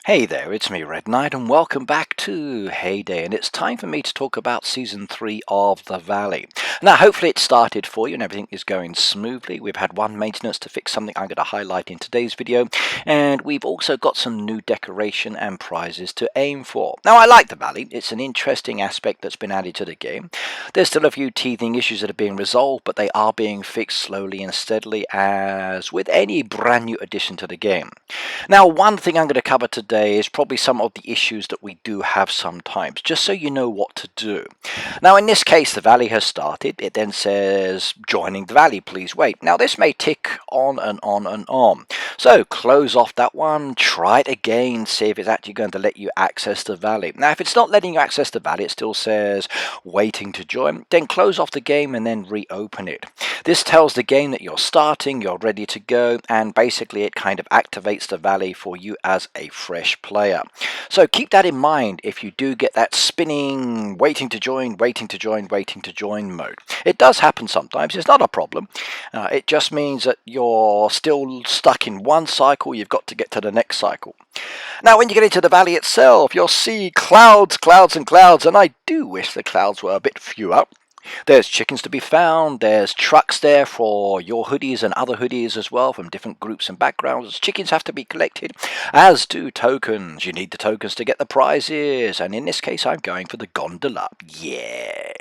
Hey there, it's me, Red Knight, and welcome back to Heyday, and it's time for me to talk about Season 3 of The Valley. Now, hopefully it started for you and everything is going smoothly. We've had one maintenance to fix something I'm going to highlight in today's video, and we've also got some new decoration and prizes to aim for. Now, I like The Valley. It's an interesting aspect that's been added to the game. There's still a few teething issues that are being resolved, but they are being fixed slowly and steadily, as with any brand new addition to the game. Now, one thing I'm going to cover today is probably some of the issues that we do have sometimes, just so you know what to do. Now, in this case, the valley has started. It then says, joining the valley, please wait. Now, this may tick on and on and on. So, close off that one, try it again, see if it's actually going to let you access the valley. Now, if it's not letting you access the valley, it still says, waiting to join, then close off the game and then reopen it. This tells the game that you're starting, you're ready to go, and basically it kind of activates the valley for you as a fresh player. So keep that in mind if you do get that spinning, waiting to join, waiting to join, waiting to join mode. It does happen sometimes, it's not a problem. It just means that you're still stuck in one cycle, you've got to get to the next cycle. Now, when you get into the valley itself, you'll see clouds, clouds and clouds, and I do wish the clouds were a bit fewer. There's chickens to be found, there's trucks there for your hoodies and other hoodies as well from different groups and backgrounds. Chickens have to be collected, as do tokens. You need the tokens to get the prizes, and in this case I'm going for the gondola. Yeah!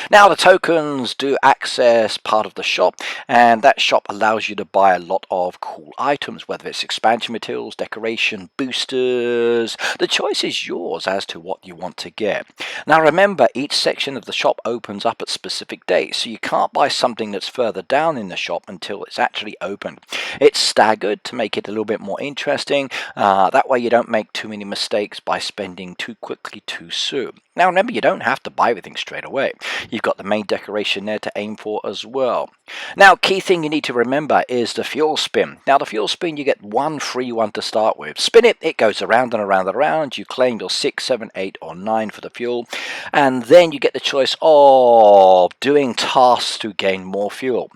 Now, the tokens do access part of the shop, and that shop allows you to buy a lot of cool items, whether it's expansion materials, decoration, boosters. The choice is yours as to what you want to get. Now remember, each section of the shop opens up at specific days, so you can't buy something that's further down in the shop until it's actually opened. It's staggered to make it a little bit more interesting. That way you don't make too many mistakes by spending too quickly too soon. Now remember, you don't have to buy everything straight away. You've got the main decoration there to aim for as well. Now, key thing you need to remember is the fuel spin. Now, the fuel spin, you get one free one to start with. Spin it, it goes around and around and around. You claim your 6, 7, 8 or 9 for the fuel, and then you get the choice of doing tasks to gain more fuel.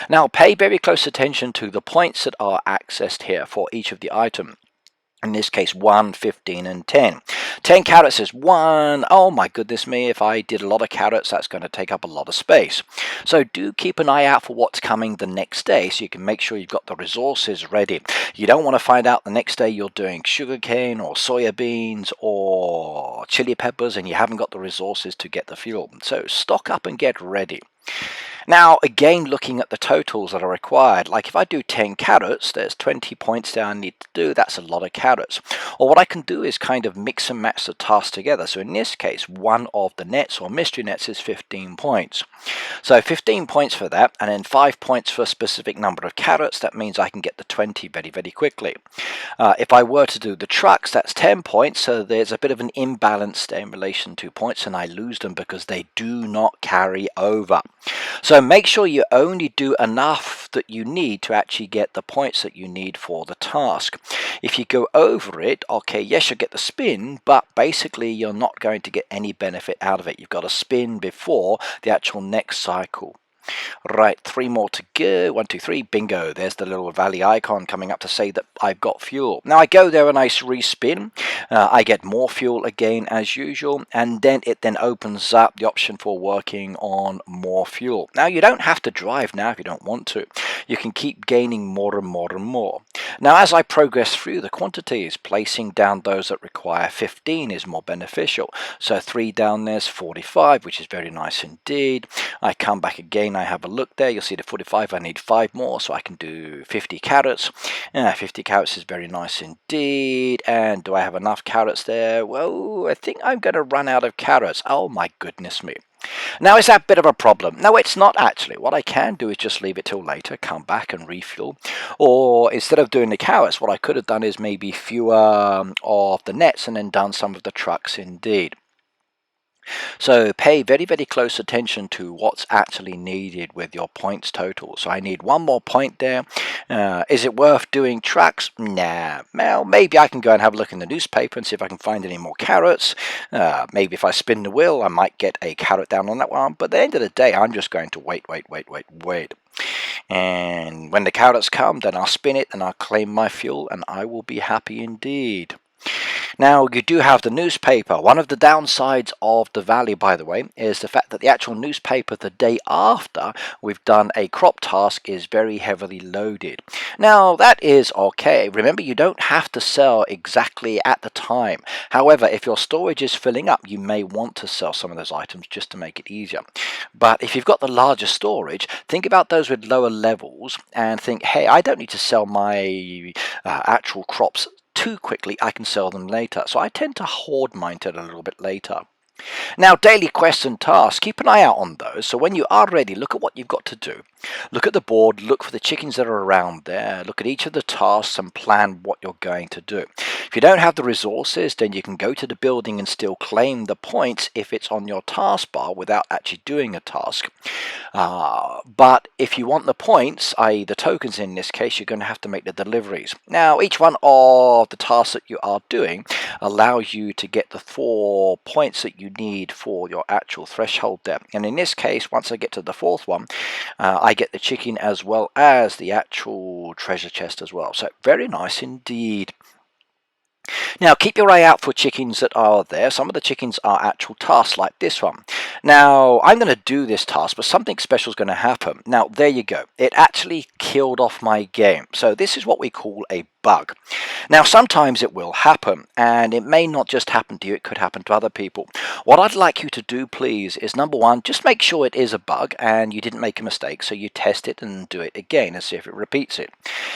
Now, pay very close attention to the points that are accessed here for each of the items. In this case, 1, 15 and 10. 10 carrots is 1. Oh my goodness me, if I did a lot of carrots, that's going to take up a lot of space. So do keep an eye out for what's coming the next day, so you can make sure you've got the resources ready. You don't want to find out the next day you're doing sugarcane or soya beans or chili peppers and you haven't got the resources to get the fuel. So stock up and get ready. Now, again, looking at the totals that are required, like if I do 10 carrots, there's 20 points that I need to do. That's a lot of carrots. Or what I can do is kind of mix and match the tasks together. So in this case, one of the nets or mystery nets is 15 points. So 15 points for that, and then 5 points for a specific number of carrots. That means I can get the 20 very, very quickly. If I were to do the trucks, that's 10 points. So there's a bit of an imbalance there in relation to points, and I lose them because they do not carry over. So make sure you only do enough that you need to actually get the points that you need for the task. If you go over it, okay, yes, you'll get the spin, but basically you're not going to get any benefit out of it. You've got to spin before the actual next cycle. Right, 3 more to go. 1, 2, 3, bingo. There's the little valley icon coming up to say that I've got fuel. Now I go there and I respin. I get more fuel again as usual, and then it opens up the option for working on more fuel. Now you don't have to drive now if you don't want to. You can keep gaining more and more and more. Now as I progress through the quantities, placing down those that require 15 is more beneficial. So 3 down there's 45, which is very nice indeed. I come back again, I have a look there, you'll see the 45, I need 5 more, so I can do 50 carrots. 50 carrots is very nice indeed. And do I have enough carrots there? Well, I think I'm going to run out of carrots. Oh my goodness me. Now, is that a bit of a problem? No, it's not actually. What I can do is just leave it till later, come back and refuel. Or instead of doing the carrots, what I could have done is maybe fewer of the nets and then done some of the trucks indeed. So pay very, very close attention to what's actually needed with your points total. So I need 1 more point there. Is it worth doing trucks? Nah. Well, maybe I can go and have a look in the newspaper and see if I can find any more carrots. Maybe if I spin the wheel, I might get a carrot down on that one. But at the end of the day, I'm just going to wait. And when the carrots come, then I'll spin it and I'll claim my fuel and I will be happy indeed. Now, you do have the newspaper. One of the downsides of the Valley, by the way, is the fact that the actual newspaper the day after we've done a crop task is very heavily loaded. Now, that is okay. Remember, you don't have to sell exactly at the time. However, if your storage is filling up, you may want to sell some of those items just to make it easier. But if you've got the larger storage, think about those with lower levels and think, hey, I don't need to sell my actual crops too quickly. I can sell them later. So I tend to hoard mine till a little bit later. Now, daily quests and tasks, keep an eye out on those. So when you are ready, look at what you've got to do. Look at the board, look for the chickens that are around there, look at each of the tasks and plan what you're going to do. If you don't have the resources, then you can go to the building and still claim the points if it's on your taskbar without actually doing a task. But if you want the points, i.e. the tokens in this case, you're going to have to make the deliveries. Now, each one of the tasks that you are doing allows you to get the 4 points that you need for your actual threshold there. And in this case, once I get to the 4th one, I get the chicken as well as the actual treasure chest as well. So very nice indeed. Now, keep your eye out for chickens that are there. Some of the chickens are actual tasks like this one. Now, I'm going to do this task, but something special is going to happen. Now, there you go. It actually killed off my game. So this is what we call a bug. Now, sometimes it will happen, and it may not just happen to you, it could happen to other people. What I'd like you to do, please, is number one, just make sure it is a bug and you didn't make a mistake, so you test it and do it again and see if it repeats it.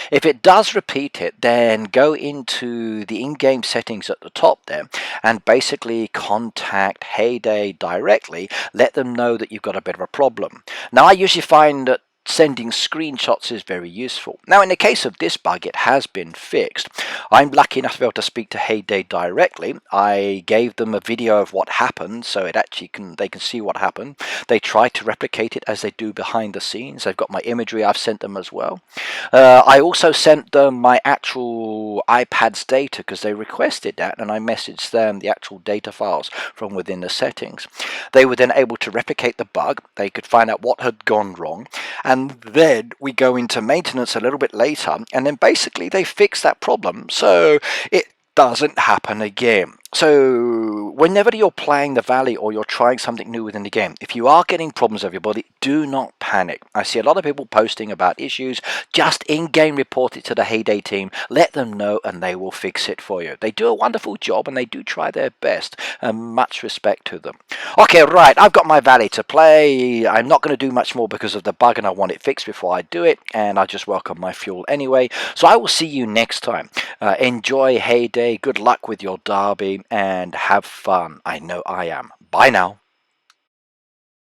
If it does repeat it, then go into the in-game settings at the top there and basically contact Heyday directly, let them know that you've got a bit of a problem. Now, I usually find that sending screenshots is very useful. Now, in the case of this bug, it has been fixed. I'm lucky enough to be able to speak to Heyday directly. I gave them a video of what happened, so they can see what happened. They tried to replicate it as they do behind the scenes. They've got my imagery. I've sent them as well. I also sent them my actual iPad's data because they requested that, and I messaged them the actual data files from within the settings. They were then able to replicate the bug. They could find out what had gone wrong, and then we go into maintenance a little bit later, and then basically they fix that problem so it doesn't happen again. So whenever you're playing the Valley or you're trying something new within the game, if you are getting problems with your body, do not panic. I see a lot of people posting about issues. Just in-game report it to the Heyday team, let them know, and they will fix it for you. They do a wonderful job and they do try their best, and much respect to them. Okay, right, I've got my Valley to play. I'm not going to do much more because of the bug and I want it fixed before I do it, and I just welcome my fuel anyway. So I will see you next time. Enjoy Heyday, good luck with your derby, and have fun. I know I am. Bye now.